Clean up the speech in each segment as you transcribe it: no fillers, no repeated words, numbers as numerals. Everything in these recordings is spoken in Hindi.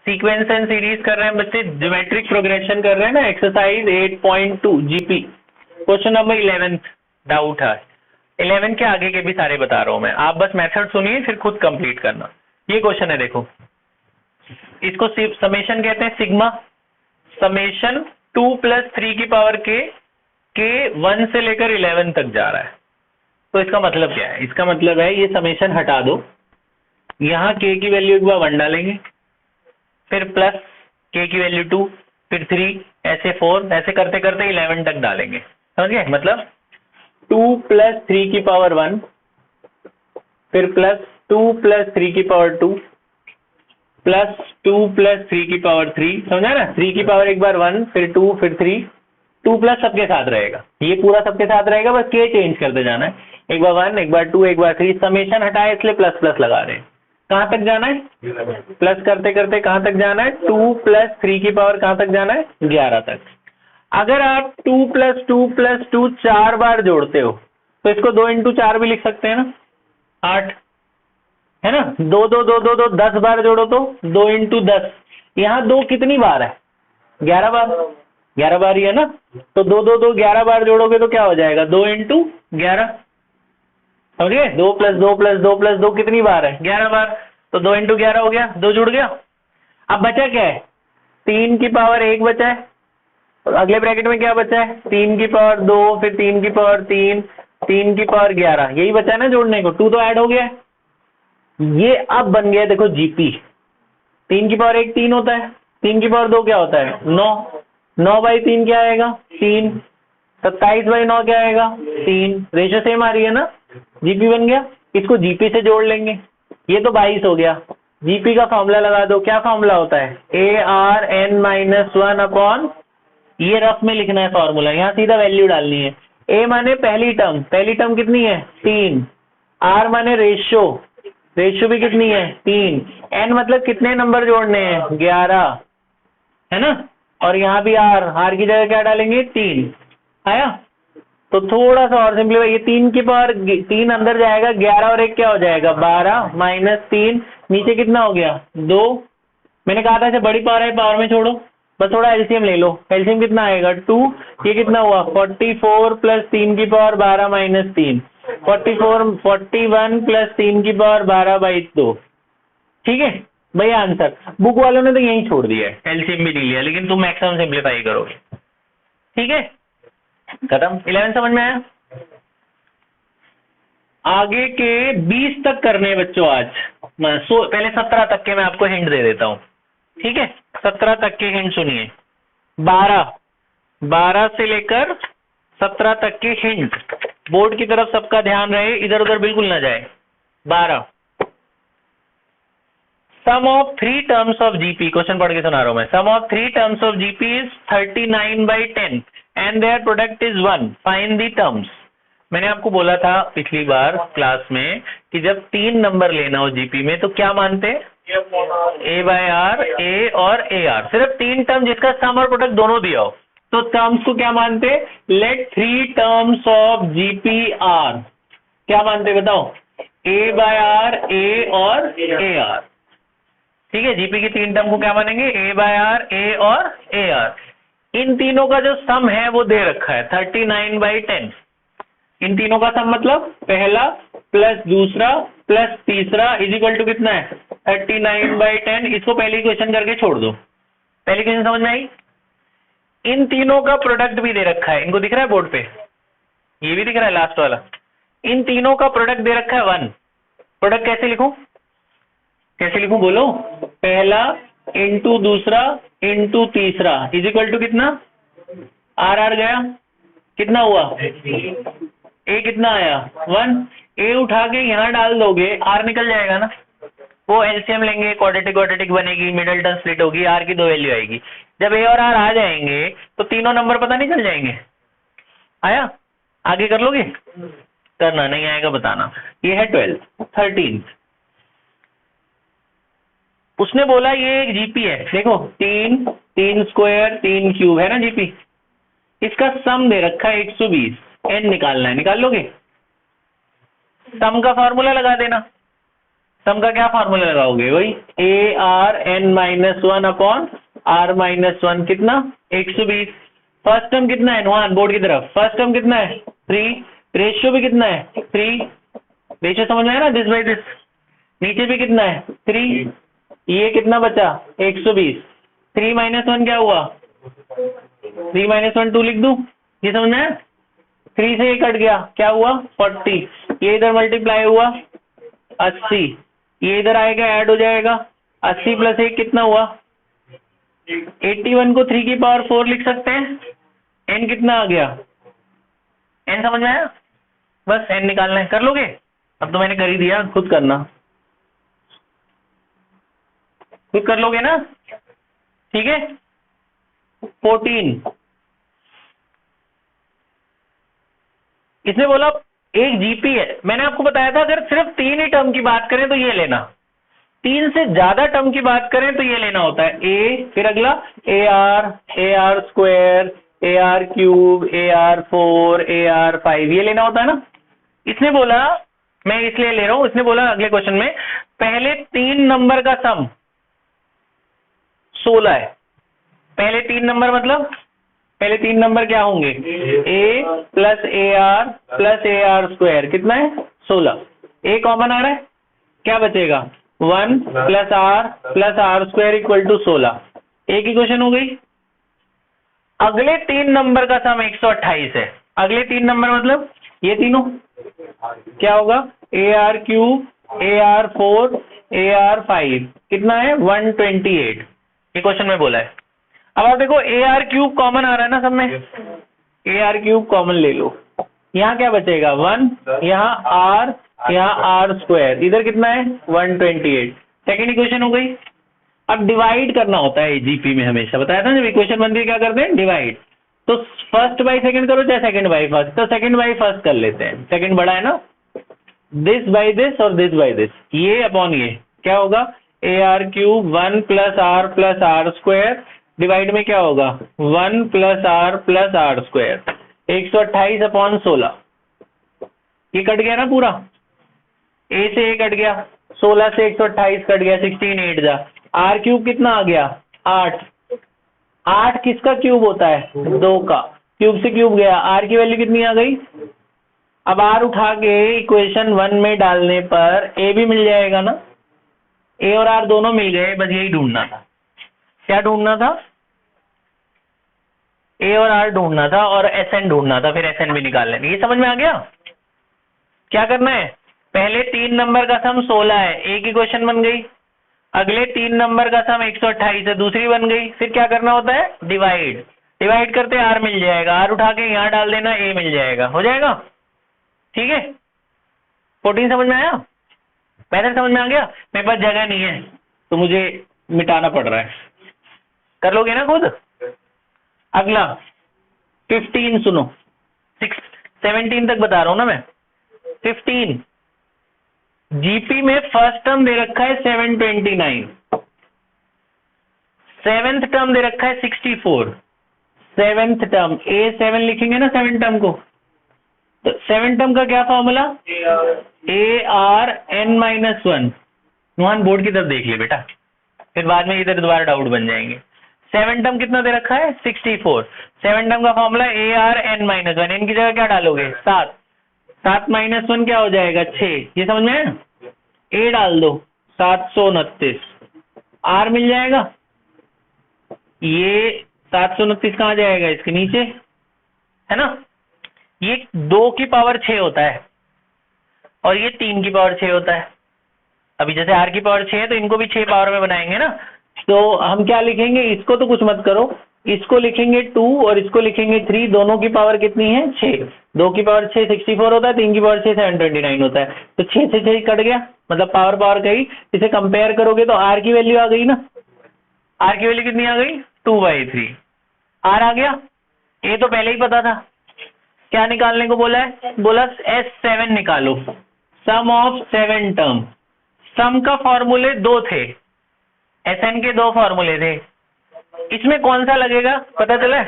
सीक्वेंस एंड सीरीज कर रहे हैं बच्चे, ज्योमेट्रिक प्रोग्रेशन कर रहे हैं ना, exercise 8.2 GP, question number 11 doubt है। 11 के आगे के भी सारे बता रहा हूं मैं, आप बस मेथड सुनिए फिर खुद कंप्लीट करना। ये क्वेश्चन है, देखो इसको समेशन कहते हैं, सिग्मा समेशन 2 + 3 की पावर के 1 से लेकर 11 तक जा रहा है। तो इसका मतलब क्या है? इसका मतलब है ये समेशन हटा दो, यहाँ के की वैल्यू एक बार 1 डालेंगे, फिर प्लस के की वैल्यू 2, फिर 3, ऐसे 4, ऐसे करते करते 11 तक डालेंगे। समझ गए? मतलब 2 + 3 की पावर 1, फिर प्लस 2 + 3 की पावर 2, प्लस 2 + 3 की पावर 3, समझा ना? 3 की पावर एक बार 1, फिर 2, फिर 3, 2 प्लस सबके साथ रहेगा, ये पूरा सबके साथ रहेगा, बस के चेंज करते जाना है, एक बार 1, एक बार 2, एक बार 3, समेशन हटाए इसलिए प्लस प्लस लगा रहे हैं। कहां तक जाना है? प्लस करते करते कहां तक जाना है? 2 + 3 की पावर कहां तक जाना है? 11 तक। अगर आप 2 + 2 + 2 4 बार जोड़ते हो तो इसको 2 × 4 भी लिख सकते हैं ना, 8 है ना। 2 2 2 2 2 10 बार जोड़ो तो 2 × 10, यहाँ 2 कितनी बार है? 11 बार, 11 बार ही है ना। तो 2 2 2 11 बार जोड़ोगे तो क्या हो जाएगा? 2 × 11, समझिए? 2 + 2 + 2 + 2 कितनी बार है? 11 बार। तो 2 × 11 हो गया, 2 जुड़ गया। अब बचा क्या है? 3 की पावर 1 बचा है, और अगले ब्रैकेट में क्या बचा है? 3 की पावर 2, फिर 3 की पावर 3, 3 की पावर 11, यही बचा है ना जोड़ने को। 2 तो ऐड हो गया है, ये अब बन गया देखो जीपी। 3 की पावर 1 3 होता है, 3 की पावर 2 क्या होता है? 9, 9/3 क्या आएगा? 3, 27/9 क्या आएगा? 3, रेशियो सेम आ रही है ना, जीपी बन गया। इसको जीपी से जोड़ लेंगे, ये तो 22 हो गया। जीपी का फॉर्मूला लगा दो, क्या फॉर्मूला होता है? ARn-1 ये रफ में लिखना है फॉर्मूला, यहाँ सीधा वैल्यू डालनी है। ए माने पहली टर्म, पहली टर्म कितनी है? 3, आर माने रेशियो, रेशियो भी कितनी है? 3, एन मतलब कितने नंबर जोड़ने हैं? 11, है ना। और यहाँ भी आर की जगह क्या डालेंगे? 3 आया। तो थोड़ा सा और सिंपलीफाई, ये 3 की पावर 3 अंदर जाएगा, 11 और 1 क्या हो जाएगा? 12 - 3, नीचे कितना हो गया? 2। मैंने कहा था इसे बड़ी पावर है, पावर में छोड़ो, बस थोड़ा एलसीएम ले लो। एलसीएम कितना आएगा? 2, ये कितना हुआ? 44 + 3 की पावर 12 - 3, 41 + 3 की पावर 12/2। ठीक है भैया आंसर। बुक वालों ने तो यही छोड़ दिया है, एलसीएम भी नहीं लिया, लेकिन तुम मैक्सिमम सिंप्लीफाई करोगे। ठीक है, खत्म। 11 समझ में आया? आगे के 20 तक करने बच्चों आज, पहले 17 तक के मैं आपको हिंट दे देता हूं। ठीक है, 17 तक के हिंट सुनिए। 12 से लेकर 17 तक के हिंट, बोर्ड की तरफ सबका ध्यान रहे, इधर उधर बिल्कुल ना जाए। 12, sum of 3 terms of GP, question पढ़ के सुना रहा हूं मैं। Sum of 3 terms of GP is 39/10 and their product is 1, find the terms. मैंने आपको बोला था पिछली बार क्लास में कि जब 3 नंबर लेना हो जीपी में तो क्या मानते हैं? A/R, A और AR, सिर्फ 3 टर्म जिसका सम और प्रोडक्ट दोनों दिया हो तो टर्म्स को क्या मानते? Let 3 terms of GP are, क्या मानते बताओ? A/R, A और AR। ठीक है, जीपी की 3 टर्म को क्या मानेंगे? A/R, A और AR। इन तीनों का जो सम है वो दे रखा है 39/10। इन तीनों का सम मतलब पहला प्लस दूसरा प्लस तीसरा इज इक्वल टू कितना है? 39/10। इसको पहले क्वेश्चन करके छोड़ दो। पहली क्वेश्चन समझ में आई? इन तीनों का प्रोडक्ट भी दे रखा है, इनको दिख रहा है बोर्ड पे, ये भी दिख रहा है लास्ट वाला। इन तीनों का प्रोडक्ट दे रखा है 1। प्रोडक्ट कैसे लिखूं? कैसे लिखूं बोलो? पहला इंटू दूसरा इंटू तीसरा इज इक्वल टू कितना? आर गया, कितना हुआ? ए कितना आया? 1। ए उठा के यहां डाल दोगे, आर निकल जाएगा ना। वो एलसीएम लेंगे, क्वाड्रेटिक बनेगी, मिडल टर्म स्प्लिट होगी, आर की 2 वैल्यू आएगी। जब ए और आर आ जाएंगे तो तीनों नंबर पता नहीं चल जाएंगे। आया? आगे कर लोगे? करना नहीं आएगा बताना। ये है 13। उसने बोला ये एक जीपी है, देखो 3 स्क्वायर 3 क्यूब है ना जीपी। इसका सम दे रखा है 120, एन निकालना है, निकाल लोगे? सम का फॉर्मूला लगा देना, सम का क्या फॉर्मूला लगाओगे? वही ARn-1 अपॉन R-1 कितना 120। फर्स्ट टर्म कितना है नुमान बोर्ड की तरफ? फर्स्ट टर्म कितना है 3, रेशियो भी कितना है 3, रेशियो समझ में आया ना, दिस बाई दिस। नीचे भी कितना है 3, ये कितना बचा 120। 3 - 1 क्या हुआ? 3 - 1 2 लिख दूं, ये समझ में आया? 3 से ये कट गया, क्या हुआ 40। ये इधर मल्टीप्लाई हुआ 80, ये इधर आएगा ऐड हो जाएगा 80 + 1 कितना हुआ 81 को 3 की पावर 4 लिख सकते हैं। n कितना आ गया? n समझ में आया? बस n निकालना है, कर लोगे? अब तो मैंने कर ही दिया, खुद करना, खुद कर लोगे ना, ठीक है। 14 इसने बोला एक जीपी है। मैंने आपको बताया था अगर सिर्फ 3 ही टर्म की बात करें तो ये लेना, 3 से ज्यादा टर्म की बात करें तो ये लेना होता है ए, फिर अगला AR² AR³ AR4 AR5 ये लेना होता है ना। इसने बोला, मैं इसलिए ले रहा हूं, इसने बोला अगले क्वेश्चन में पहले 3 नंबर का सम 16 है। पहले 3 नंबर मतलब पहले 3 नंबर क्या होंगे? A + AR + AR² कितना है 16। A कॉमन आ रहा है, क्या बचेगा 1 + R + R² = 16। एक इक्वेशन हो गई। अगले 3 नंबर का सम 128 है। अगले 3 नंबर मतलब ये तीनों क्या होगा? AR³ AR4 AR5 कितना है 128। ये क्वेश्चन में बोला है। अब आप देखो AR³ कॉमन आ रहा है ना सब में, AR³ कॉमन ले लो, यहाँ क्या बचेगा 1, यहाँ R, यहाँ R², इधर कितना है 128। सेकेंड इक्वेशन हो गई। अब डिवाइड करना होता है जीपी में, हमेशा बताया था जब इक्वेशन बनती है क्या करते हैं डिवाइड। तो फर्स्ट बाई सेकंड करो चाहे सेकंड बाई फर्स्ट, तो सेकंड बाई फर्स्ट कर लेते हैं, सेकंड बड़ा है ना। दिस बाई दिस और दिस बाई दिस, ये अपॉन ये क्या होगा AR³ 1 + R + R² डिवाइड में क्या होगा 1 + R + R², 128 अपॉन 16। ये कट गया ना पूरा, A से A कट गया, 16 से 128 कट गया, 16 8 जा। R³ कितना आ गया 8। 8 किसका क्यूब होता है 2 का, क्यूब से क्यूब गया, R की वैल्यू कितनी आ गई। अब R उठा के इक्वेशन 1 में डालने पर A भी मिल जाएगा ना, A और R दोनों मिल गए, बस यही ढूंढना था। क्या ढूंढना था? A और R ढूंढना था और SN ढूंढना था, फिर SN भी निकाल लेंगे। ये समझ में आ गया? क्या करना है? पहले 3 नंबर का सम 16 है, एक इक्वेशन बन गई। अगले 3 नंबर का सम 128 है, दूसरी बन गई। फिर क्या करना होता है डिवाइड, डिवाइड करते R मिल जाएगा, R उठा के यहाँ डाल देना, A मिल जाएगा, हो जाएगा। ठीक है 14 समझ में आया? मेथड समझ में आ गया? मेरे पास जगह नहीं है तो मुझे मिटाना पड़ रहा है, कर लोगे ना खुद। अगला 15 सुनो, 17 तक बता रहा हूं ना मैं। 15 जीपी में फर्स्ट टर्म दे रखा है 729, सेवेंथ टर्म दे रखा है 64। सेवेंथ टर्म A7 लिखेंगे ना 7 टर्म को, तो 7 टर्म का क्या फॉर्मूला ARn-1। नुमान बोर्ड की तरफ देख ले बेटा, फिर बाद में इधर दोबारा डाउट बन जाएंगे। 7 टर्म कितना दे रखा है 64। 7 टर्म का फॉर्मूला ARn-1, इनकी जगह क्या डालोगे 7, 7 - 1 क्या हो जाएगा 6। ये समझ में आया? A डाल दो 729, R मिल जाएगा। ये 729 कहाँ जाएगा इसके नीचे, है ना। ये 2 की पावर 6 होता है और ये 3 की पावर 6 होता है। अभी जैसे R की पावर 6 है तो इनको भी 6 पावर में बनाएंगे ना, तो हम क्या लिखेंगे, इसको तो कुछ मत करो, इसको लिखेंगे 2 और इसको लिखेंगे 3। दोनों की पावर कितनी है 6, 2 की पावर 6 64 होता है, 3 की पावर 6 729 होता है। तो 6 से 6 कट गया, मतलब पावर पावर गई। इसे कंपेयर करोगे तो R की वैल्यू आ गई ना, R की वैल्यू कितनी आ गई 2/3। R आ गया। A तो पहले ही पता था, क्या निकालने को बोला है, बोला S7 निकालो, सम ऑफ 7 टर्म। सम का फॉर्मूले 2 थे, SN के 2 फॉर्मूले थे। इसमें कौन सा लगेगा पता चला?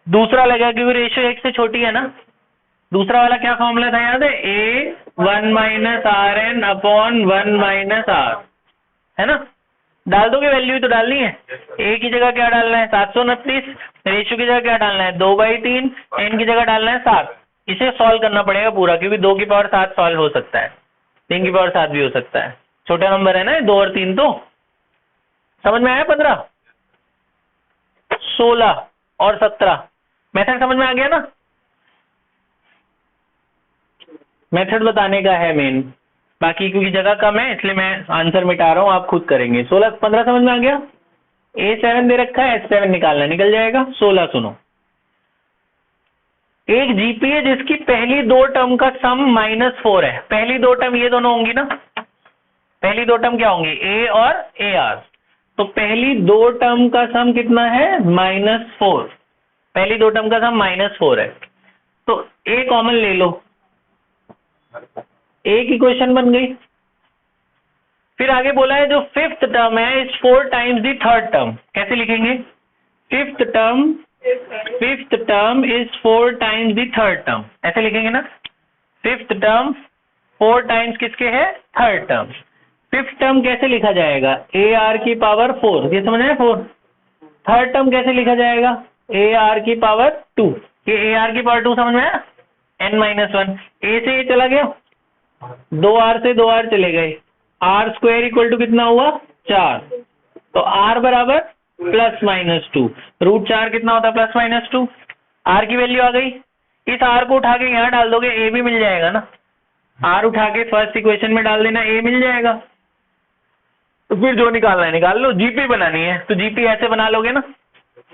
दूसरा लगेगा क्योंकि रेशियो 1 से छोटी है ना, दूसरा वाला क्या फॉर्मूला था याद है? A 1 minus r n upon 1 minus r, है ना? डाल दोगे वैल्यू तो डालनी है। ए की जगह क्या डालना है? 729। रेशियो की जगह क्या डालना है? 2/3। एन की जगह डालना है 7। इसे सॉल्व करना पड़ेगा पूरा, क्योंकि 2 की पावर 7 सॉल्व हो सकता है, 3 की पावर 7 भी हो सकता है। छोटा नंबर है ना 2 और 3, तो समझ में आया? 15, 16 और 17 मेथड समझ में आ गया ना? मेथड बताने का है मेन, बाकी क्योंकि जगह कम है इसलिए मैं आंसर मिटा रहा हूँ, आप खुद करेंगे। 16 15 समझ में आ गया? A7 दे रखा है, S7 निकालना, निकल जाएगा। 16 सुनो, एक जीपी है जिसकी पहली दो टर्म का सम -4 है। पहली दो टर्म ये दोनों होंगी ना, पहली दो टर्म क्या होंगी? ए और ए आर। तो पहली दो टर्म का सम कितना है? -4। पहली दो टर्म का सम -4 है, तो ए कॉमन ले लो, एक इक्वेशन बन गई। फिर आगे बोला है जो फिफ्थ टर्म है is 4 times the third term. कैसे लिखेंगे? Fifth term is 4 times the third term, ऐसे लिखेंगे ना? फिफ्थ टर्म 4 टाइम्स किसके है? Third term. फिफ्थ टर्म कैसे लिखा जाएगा? ए आर की पावर 4, ये समझ आया? 4। थर्ड टर्म कैसे लिखा जाएगा? ए आर की पावर 2। ये ए आर की पावर 2 समझ में आया? n-1। ए से ये चला गया, 2r से 2r चले गए, आर स्क्वायर इक्वल टू कितना हुआ? 4। तो r बराबर +-2, √4 कितना होता है? +-2। r की वैल्यू आ गई। इस r को उठा के यहाँ डाल दोगे, a भी मिल जाएगा ना। r उठा के फर्स्ट इक्वेशन में डाल देना, a मिल जाएगा। तो फिर जो निकालना है निकाल लो। जीपी बनानी है तो जीपी ऐसे बना लोगे ना,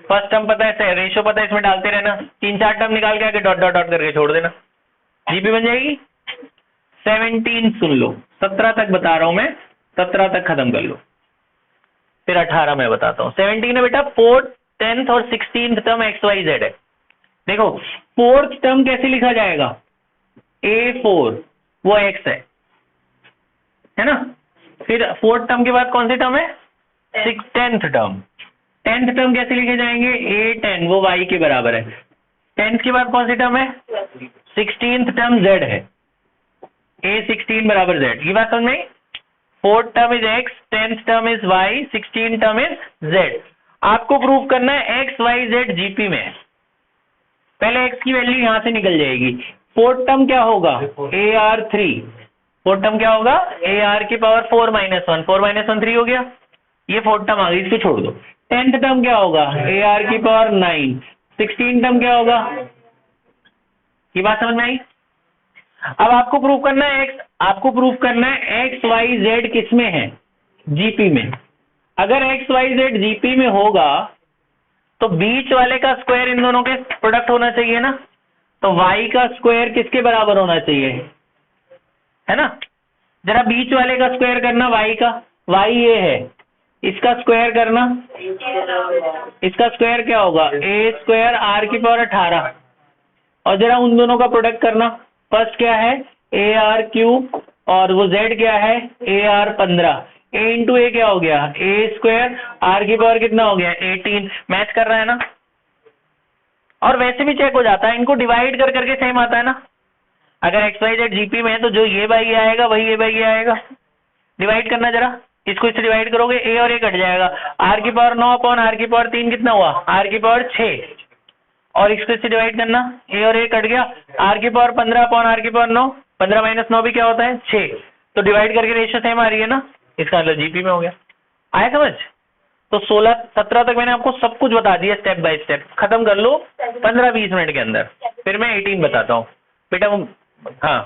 फर्स्ट टर्म पता है, रेशियो पता है, इसमें डालते रहना, 3-4 टर्म निकाल के आके डॉट डॉट डॉट करके छोड़ देना, जीपी बन जाएगी। 17 सुन लो, 17 तक बता रहा हूं मैं, 17 तक खत्म कर लो, फिर 18 मैं बताता हूँ। 17 है बेटा, 4th 10th और 16th टर्म XYZ है। देखो 4th टर्म कैसे लिखा जाएगा? A4, वो x है ना? फिर 4th टर्म के बाद कौन सी टर्म है? 10th term. 10th टर्म कैसे लिखे जाएंगे? A10, वो y के बराबर है। 10th के बाद कौन सी टर्म है? 16th टर्म z है, A16 बराबर z। ये बात समझ में? 4th term is x, 10th term is y, 16th term is z। आपको प्रूव करना है x, y, z जीपी में। पहले x की वैल्यू यहां से निकल जाएगी। 4th टर्म क्या होगा? AR3। 4th टर्म क्या होगा? AR की पावर 4 - 1, 4 - 1 3 हो गया। ये 4th टर्म आ गई, इसको छोड़ दो। 10th टर्म क्या होगा? AR की पावर 9। 16th टर्म क्या होगा? ये बात समझ में आई? अब आपको प्रूव करना है x, y, z किस में है? जीपी में। अगर x, y, z जीपी में होगा तो बीच वाले का स्क्वायर इन दोनों के प्रोडक्ट होना चाहिए ना, तो y का स्क्वायर किसके बराबर होना चाहिए? है ना? जरा बीच वाले का स्क्वायर करना, y का, y ये है, इसका स्क्वायर करना, इसका स्क्वायर क्या होगा? A² r की पावर 18। और जरा उन दोनों का प्रोडक्ट करना, फर्स्ट क्या है? AR³ और वो Z क्या है? AR15। a इंटू ए क्या हो गया? A² r की पावर कितना हो गया? 18। मैच कर रहा है ना? और वैसे भी चेक हो जाता है, इनको डिवाइड कर करके सेम आता है ना। अगर XYZ जीपी में है तो जो ये बाई आएगा वही ये बाई आएगा। डिवाइड करना जरा, इसको इससे डिवाइड करोगे, a और a कट जाएगा। r की पावर 9 अपॉन r की पावर 3 कितना हुआ? r की पावर 6। और इसको इससे डिवाइड करना, a और a कट गया, r की पावर 15 अपॉन r की पावर 9, 15 - 9 भी क्या होता है? 6। तो डिवाइड करके रेशियो सेम आ रही है ना, इसका मतलब जीपी में हो गया। आया समझ? तो 16-17 तक मैंने आपको सब कुछ बता दिया, स्टेप बाय स्टेप। खत्म कर लो 15-20 मिनट के अंदर, फिर मैं 18 बताता हूँ बेटा। हाँ